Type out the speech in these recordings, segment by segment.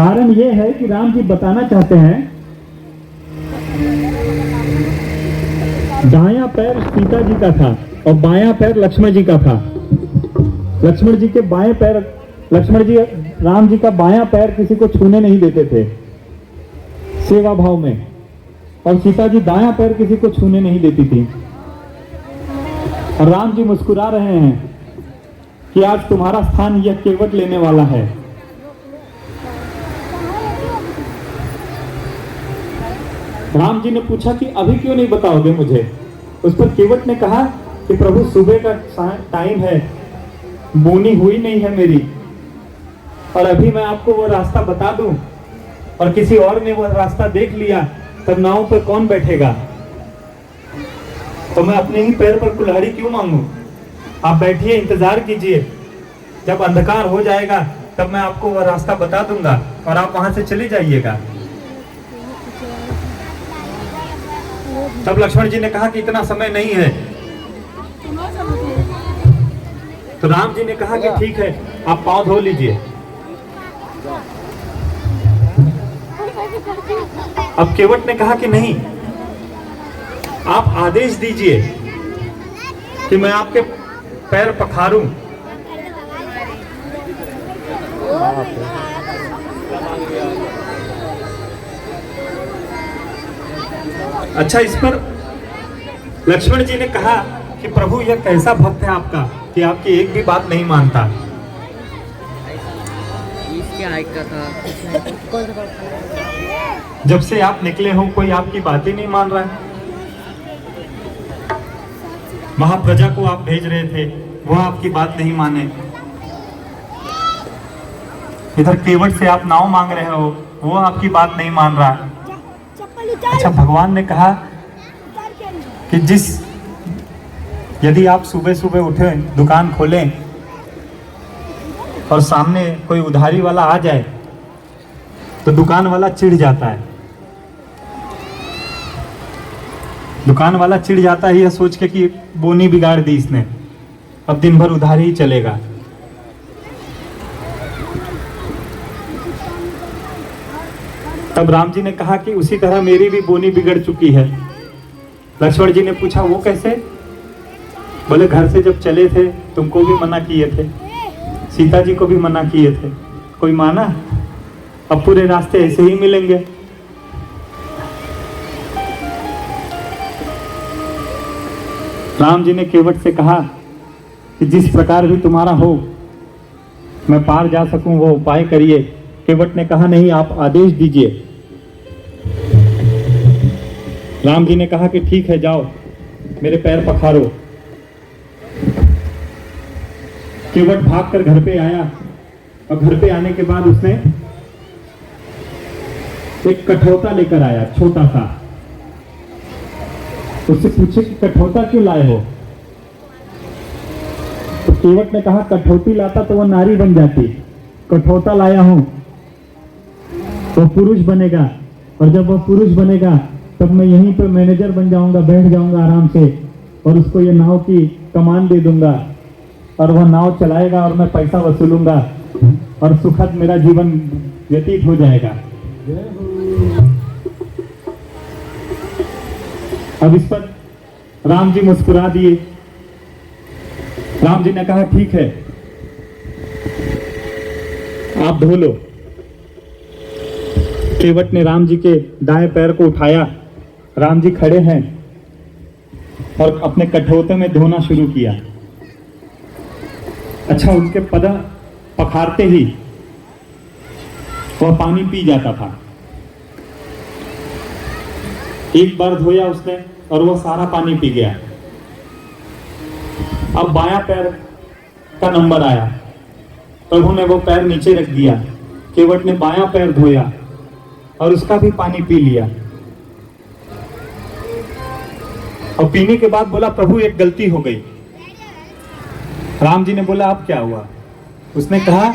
कारण ये है कि राम जी बताना चाहते हैं, दायां पैर सीता जी का था और बायां पैर लक्ष्मण जी का था। लक्ष्मण जी के बाएं पैर, लक्ष्मण जी राम जी का बायां पैर किसी को छूने नहीं देते थे सेवा भाव में, और सीता जी दायां पैर किसी को छूने नहीं देती थी। और राम जी मुस्कुरा रहे हैं कि आज तुम्हारा स्थान यह केवट लेने वाला है। राम जी ने पूछा कि अभी क्यों नहीं बताओगे मुझे। उस पर केवट ने कहा कि प्रभु सुबह का टाइम है, बोनी हुई नहीं है मेरी, और अभी मैं आपको वो रास्ता बता दूं और किसी और ने वो रास्ता देख लिया तब नाव पर कौन बैठेगा। तो मैं अपने ही पैर पर कुल्हाड़ी क्यों मांगू। आप बैठिए, इंतजार कीजिए, जब अंधकार हो जाएगा तब मैं आपको वह रास्ता बता दूंगा और आप वहां से चले जाइएगा। तब लक्ष्मण जी ने कहा कि इतना समय नहीं है। तो राम जी ने कहा कि ठीक है, आप पांव धो लीजिए। अब केवट ने कहा कि नहीं, आप आदेश दीजिए कि मैं आपके पैर पखारूं। अच्छा, इस पर लक्ष्मण जी ने कहा कि प्रभु यह कैसा भक्त है आपका कि आपकी एक भी बात नहीं मानता। जब से आप निकले हो कोई आपकी बात ही नहीं मान रहा है। महाप्रजा को आप भेज रहे थे, वो आपकी बात नहीं माने। इधर केवट से आप नाव मांग रहे हो, वो आपकी बात नहीं मान रहा। अच्छा, भगवान ने कहा कि यदि आप सुबह सुबह उठे, दुकान खोलें और सामने कोई उधारी वाला आ जाए तो दुकान वाला चिढ़ जाता है। दुकान वाला चिढ़ जाता है यह सोच के कि बोनी बिगाड़ दी इसने, अब दिन भर उधारी ही चलेगा। तब राम जी ने कहा कि उसी तरह मेरी भी बोनी बिगड़ चुकी है। लक्ष्मण जी ने पूछा वो कैसे। बोले घर से जब चले थे तुमको भी मना किए थे, सीता जी को भी मना किए थे, कोई माना। अब पूरे रास्ते ऐसे ही मिलेंगे। राम जी ने केवट से कहा कि जिस प्रकार भी तुम्हारा हो मैं पार जा सकूं वो उपाय करिए। केवट ने कहा नहीं, आप आदेश दीजिए। राम जी ने कहा कि ठीक है, जाओ मेरे पैर पखारो। केवट भागकर घर पे आया और घर पे आने के बाद उसने एक कठौता लेकर आया, छोटा सा। उससे पूछे कि कठौता क्यों लाए हो। तो केवट ने कहा कठौती लाता तो वह नारी बन जाती, कठौता लाया हूं वो पुरुष बनेगा, और जब वह पुरुष बनेगा तब मैं यहीं पर मैनेजर बन जाऊंगा, बैठ जाऊंगा आराम से और उसको ये नाव की कमान दे दूंगा और वह नाव चलाएगा और मैं पैसा वसूलूंगा और सुखद मेरा जीवन व्यतीत हो जाएगा। अब इस पर राम जी मुस्कुरा दिए। राम जी ने कहा ठीक है, आप धो लो। केवट ने राम जी के दाएं पैर को उठाया। राम जी खड़े हैं और अपने कठौते में धोना शुरू किया। अच्छा, उनके पद पखारते ही वह पानी पी जाता था। एक बार धोया उसने और वह सारा पानी पी गया। अब बायां पैर का नंबर आया। प्रभु ने वो पैर नीचे रख दिया। केवट ने बायां पैर धोया और उसका भी पानी पी लिया। और पीने के बाद बोला प्रभु एक गलती हो गई। राम जी ने बोला अब क्या हुआ। उसने कहा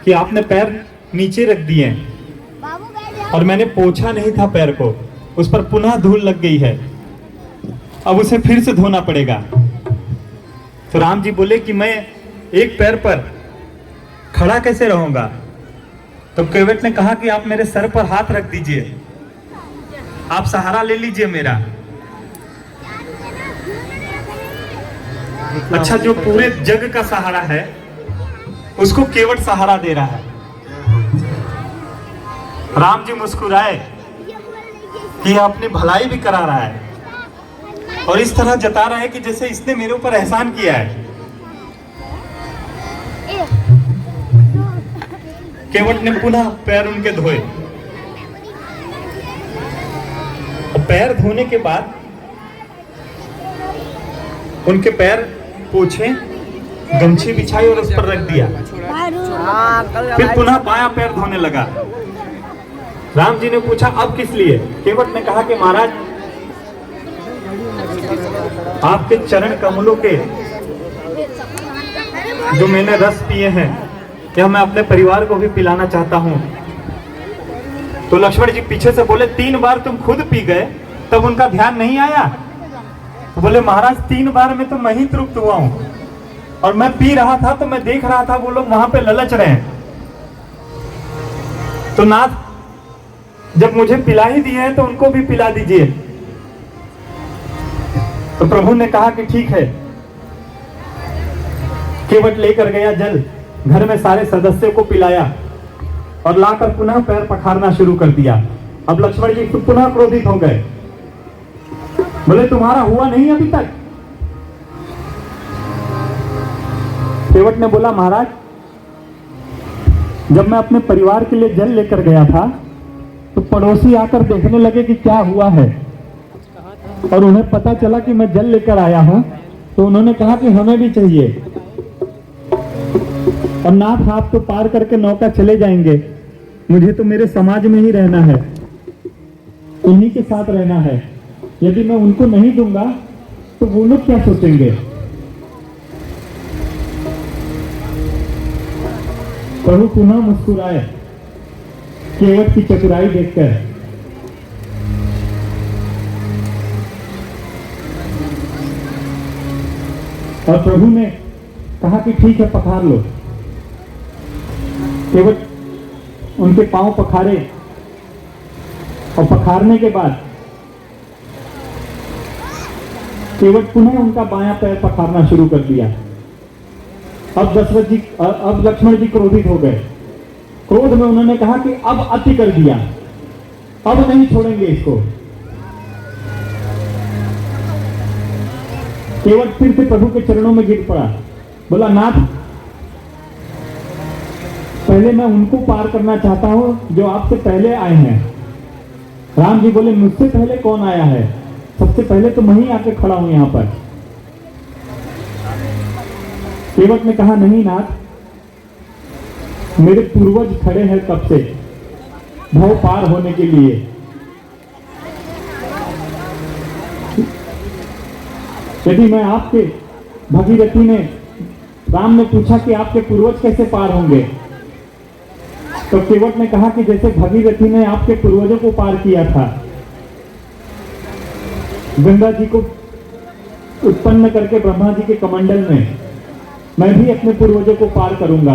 कि आपने पैर नीचे रख दिए और मैंने पोंछा नहीं था पैर को, उस पर पुनः धूल लग गई है, अब उसे फिर से धोना पड़ेगा। तो राम जी बोले कि मैं एक पैर पर खड़ा कैसे रहूंगा, तो केवट ने कहा कि आप मेरे सर पर हाथ रख दीजिए, आप सहारा ले लीजिए मेरा। अच्छा, जो पूरे जग का सहारा है उसको केवट सहारा दे रहा है। राम जी मुस्कुराए कि यह अपनी भलाई भी करा रहा है और इस तरह जता रहा है कि जैसे इसने मेरे ऊपर एहसान किया है। केवट ने पुनः पैर उनके धोए और पैर धोने के बाद उनके पैर पोछे, गमछी बिछाई और उस पर रख दिया। फिर पुनः बायां पैर धोने लगा। राम जी ने पूछा अब किस लिए? केवट ने कहा कि महाराज, आपके चरण कमलों के जो मैंने रस पिए हैं, क्या मैं अपने परिवार को भी पिलाना चाहता हूं। तो लक्ष्मण जी पीछे से बोले 3 बार तुम खुद पी गए, तब उनका ध्यान नहीं आया? तो बोले महाराज 3 बार में तो मैं ही तृप्त हुआ हूं, और मैं पी रहा था तो मैं देख रहा था वो लोग वहां पे ललच रहे हैं। तो नाथ, जब मुझे पिला ही दिए हैं तो उनको भी पिला दीजिए। तो प्रभु ने कहा कि ठीक है। केवट लेकर गया जल, घर में सारे सदस्यों को पिलाया और लाकर पुनः पैर पखारना शुरू कर दिया। अब लक्ष्मण जी पुनः क्रोधित हो गए, बोले तुम्हारा हुआ नहीं अभी तक? केवट ने बोला महाराज, जब मैं अपने परिवार के लिए जल लेकर गया था तो पड़ोसी आकर देखने लगे कि क्या हुआ है, और उन्हें पता चला कि मैं जल लेकर आया हूं, तो उन्होंने कहा कि हमें भी चाहिए। और नाथ, आप तो पार करके नौका चले जाएंगे, मुझे तो मेरे समाज में ही रहना है, उन्हीं के साथ रहना है। यदि मैं उनको नहीं दूंगा तो वो लोग क्या सोचेंगे? प्रभु पुनः मुस्कुराए केवट की चतुराई देखकर। और प्रभु ने कहा कि ठीक है, पखार लो। केवट उनके पांव पखारे और पखारने के बाद केवट पुनः उनका बायां पैर पखारना शुरू कर दिया। अब लक्ष्मण जी क्रोधित हो गए। क्रोध में उन्होंने कहा कि अब अति कर दिया, अब नहीं छोड़ेंगे इसको। केवट फिर से प्रभु के चरणों में गिर पड़ा, बोला नाथ, पहले मैं उनको पार करना चाहता हूं जो आपसे पहले आए हैं। राम जी बोले मुझसे पहले कौन आया है? सबसे पहले तो मैं ही आके खड़ा हूं यहां पर। केवट ने कहा नहीं नाथ, मेरे पूर्वज खड़े हैं कब से भव पार होने के लिए। यदि मैं आपके भगीरथी ने, राम ने पूछा कि आपके पूर्वज कैसे पार होंगे, तो केवट ने कहा कि जैसे भगीरथी ने आपके पूर्वजों को पार किया था, गंगा जी को उत्पन्न करके ब्रह्मा जी के कमंडल में, मैं भी अपने पूर्वजों को पार करूंगा।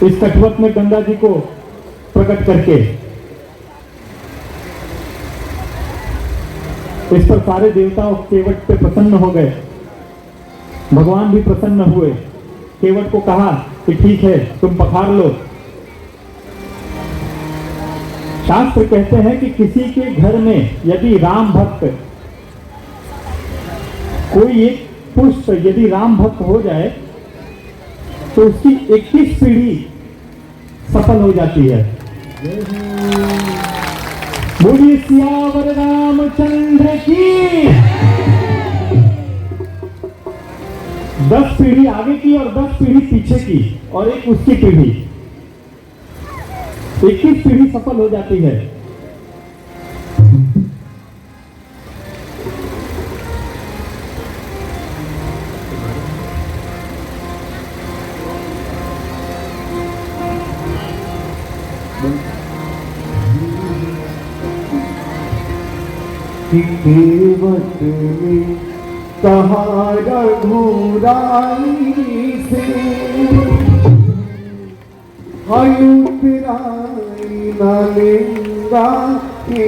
इस कठवत में गंगा जी को प्रकट करके इस पर सारे देवता केवट पे प्रसन्न हो गए, भगवान भी प्रसन्न हुए। केवट को कहा कि ठीक है, तुम पखार लो। शास्त्र कहते हैं कि किसी के घर में यदि राम भक्त, कोई एक पुष्प यदि राम भक्त हो जाए तो उसकी 21 पीढ़ी सफल हो जाती है। बोलिए सियावर रामचंद्र की। 10 पीढ़ी आगे की और 10 पीढ़ी पीछे की और एक उसकी पीढ़ी, 21 पीढ़ी सफल हो जाती है। केवट ने कहा रघुराई से, हायू पिराई ना लेंगा के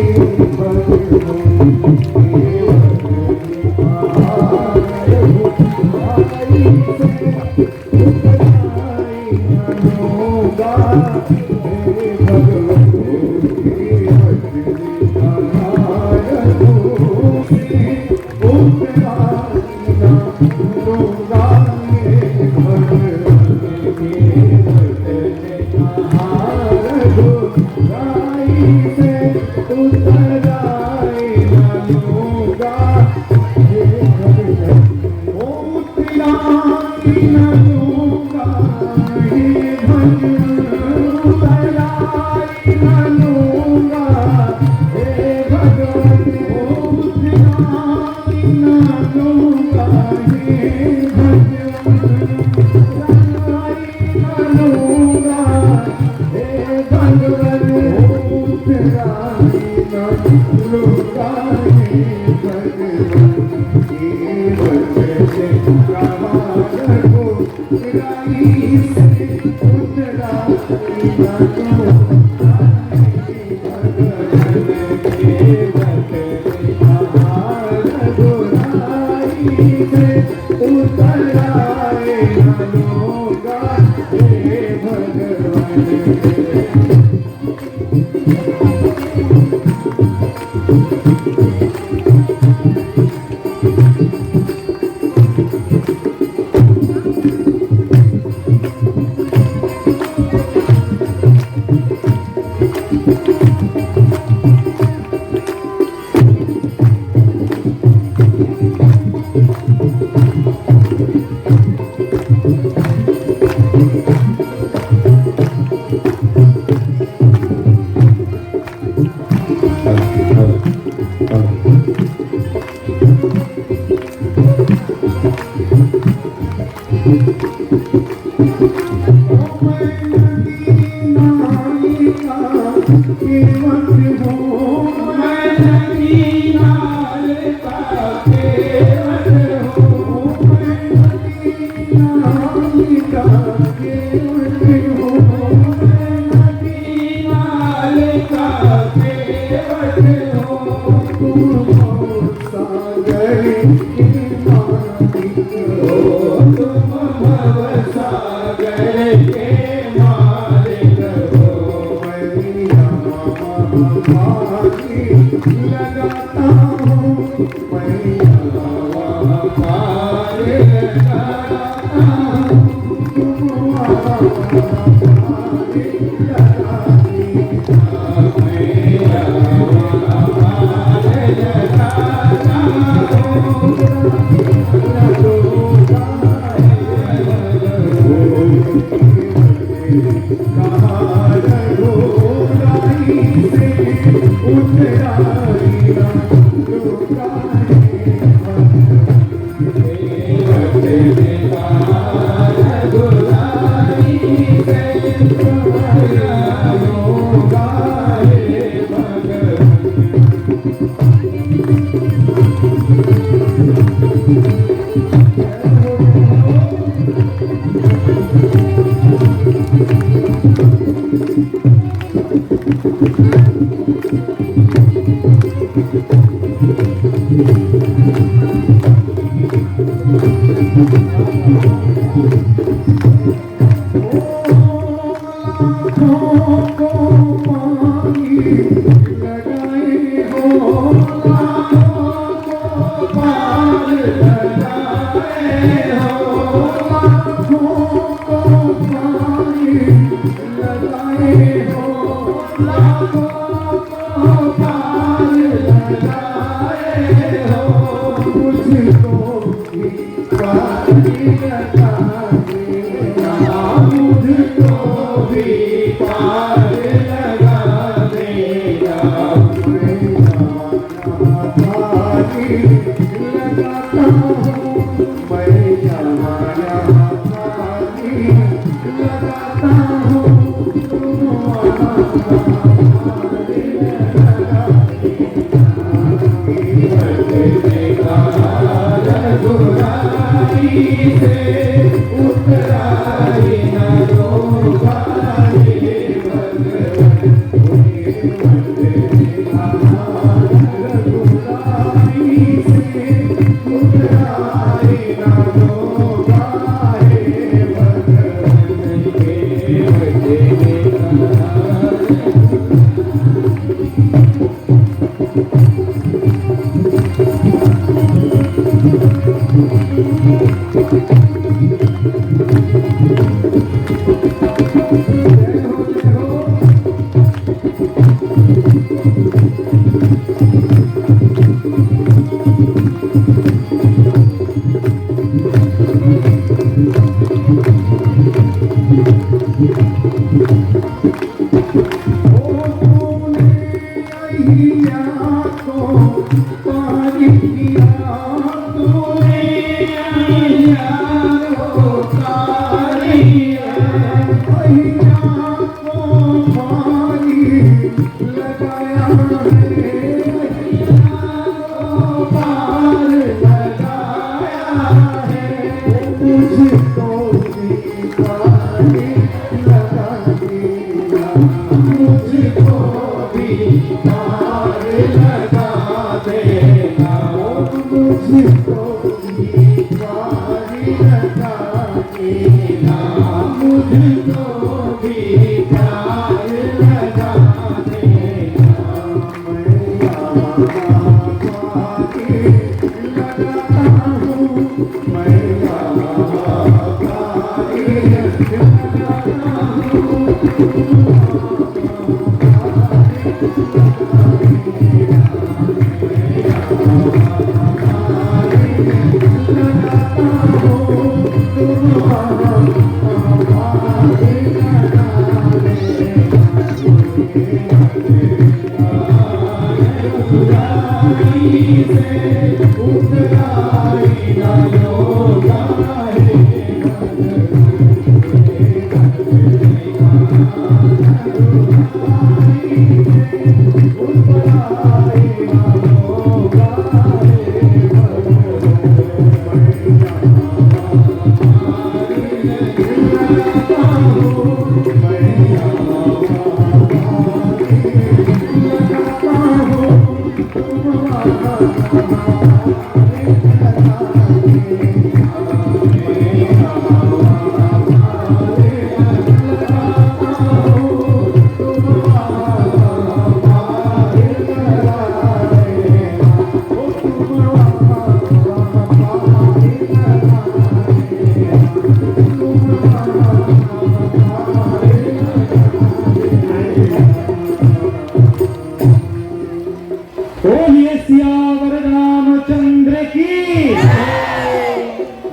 उतराई न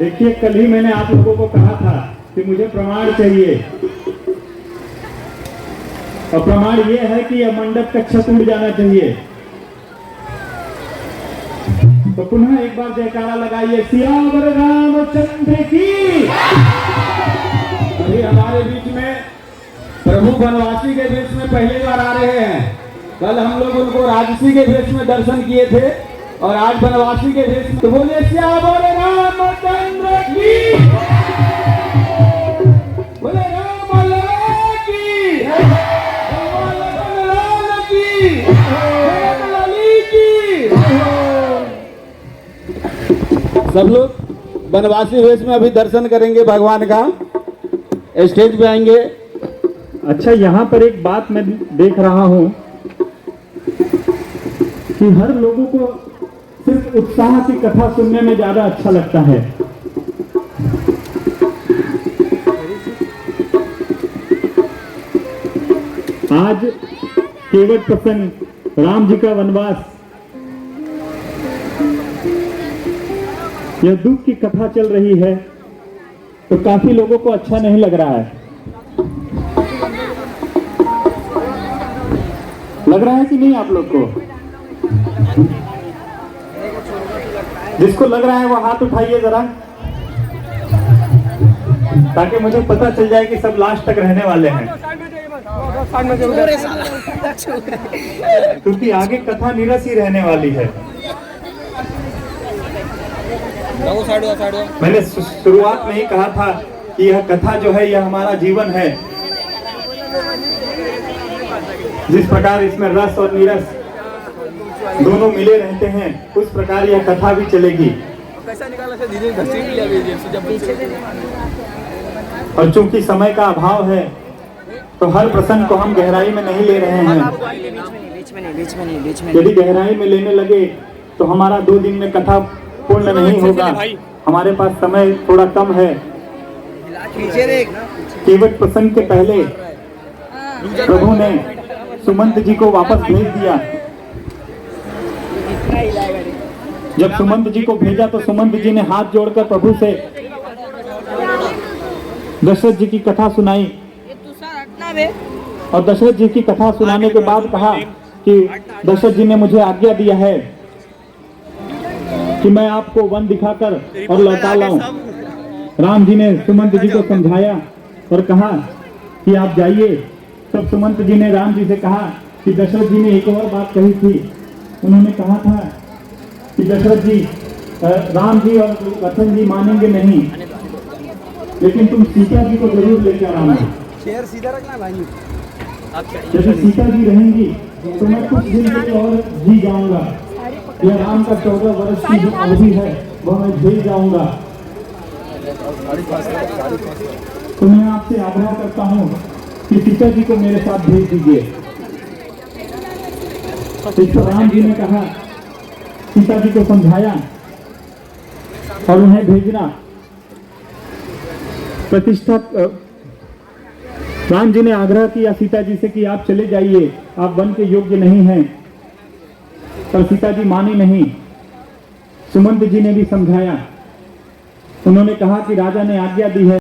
देखिए, कल ही मैंने आप लोगों को कहा था कि मुझे प्रमाण चाहिए, और प्रमाण यह है कि यह मंडप का छत उड़ जाना चाहिए। तो पुनः एक बार जयकारा लगाइए, सियावर रामचंद्र की। अभी हमारे बीच में प्रभु बनवासी के भेष में पहली बार आ रहे हैं। कल हम लोग उनको राजसी के भेष में दर्शन किए थे और आज बनवासी के भेष में। तो बोले सियावर रामचंद्र की, बोले राम लाल की, लाल की, लाली की। सब लोग बनवासी वेश में अभी दर्शन करेंगे भगवान का, स्टेज पे आएंगे। अच्छा, यहाँ पर एक बात मैं देख रहा हूँ कि हर लोगों को सिर्फ उत्साह की कथा सुनने में ज्यादा अच्छा लगता है। आज केवट प्रसंग राम जी का वनवास, यह दुख की कथा चल रही है, तो काफी लोगों को अच्छा नहीं लग रहा है। लग रहा है कि नहीं आप लोग को? जिसको लग रहा है वो हाथ उठाइए जरा, ताकि मुझे पता चल जाए कि सब लास्ट तक रहने वाले हैं, क्योंकि आगे कथा नीरस ही रहने वाली है। मैंने शुरुआत में ही कहा था कि यह कथा जो है यह हमारा जीवन है, जिस प्रकार इसमें रस और नीरस दोनों मिले रहते हैं, उस प्रकार यह कथा भी चलेगी। और चूंकि समय का अभाव है तो हर प्रसंग को हम गहराई में नहीं ले रहे हैं। यदि गहराई में लेने लगे तो हमारा 2 दिन में कथा पूर्ण नहीं होगा। हमारे पास समय थोड़ा कम है। केवट प्रसंग के पहले प्रभु ने सुमंत जी को वापस भेज दिया। जब सुमंत जी को भेजा तो सुमंत जी ने हाथ जोड़कर प्रभु से दशरथ जी की कथा सुनाई। और दशरथ जी की कथा सुनाने के बाद कहा कि दशरथ जी ने मुझे आज्ञा दिया है कि मैं आपको वन दिखाकर और लौटा लाऊं। राम जी ने सुमंत जी को समझाया और कहा कि आप जाइए। तब सुमंत जी ने राम जी से कहा कि दशरथ जी ने एक और बात कही थी। उन्होंने कहा था कि दशरथ जी, राम जी और लक्ष्मण जी मानेंगे नहीं, लेकिन तुम सीता जी को जरूर लेकर आना। शेर सीधा रखना भाई। यदि सीता जी रहेंगी तो मैं कुछ दिन के लिए और जी जाऊंगा। यह राम का 14 वर्ष की जो अवधि है वह मैं झेल जाऊंगा। तो मैं आपसे आग्रह करता हूँ कि सीता जी को मेरे साथ भेज दीजिए। तो राम जी ने कहा, सीता जी को समझाया और उन्हें भेजना। प्रतिष्ठा राम जी ने आग्रह किया सीता जी से कि आप चले जाइए, आप वन के योग्य नहीं हैं। पर सीता जी मानी नहीं। सुमंत जी ने भी समझाया। उन्होंने कहा कि राजा ने आज्ञा दी है।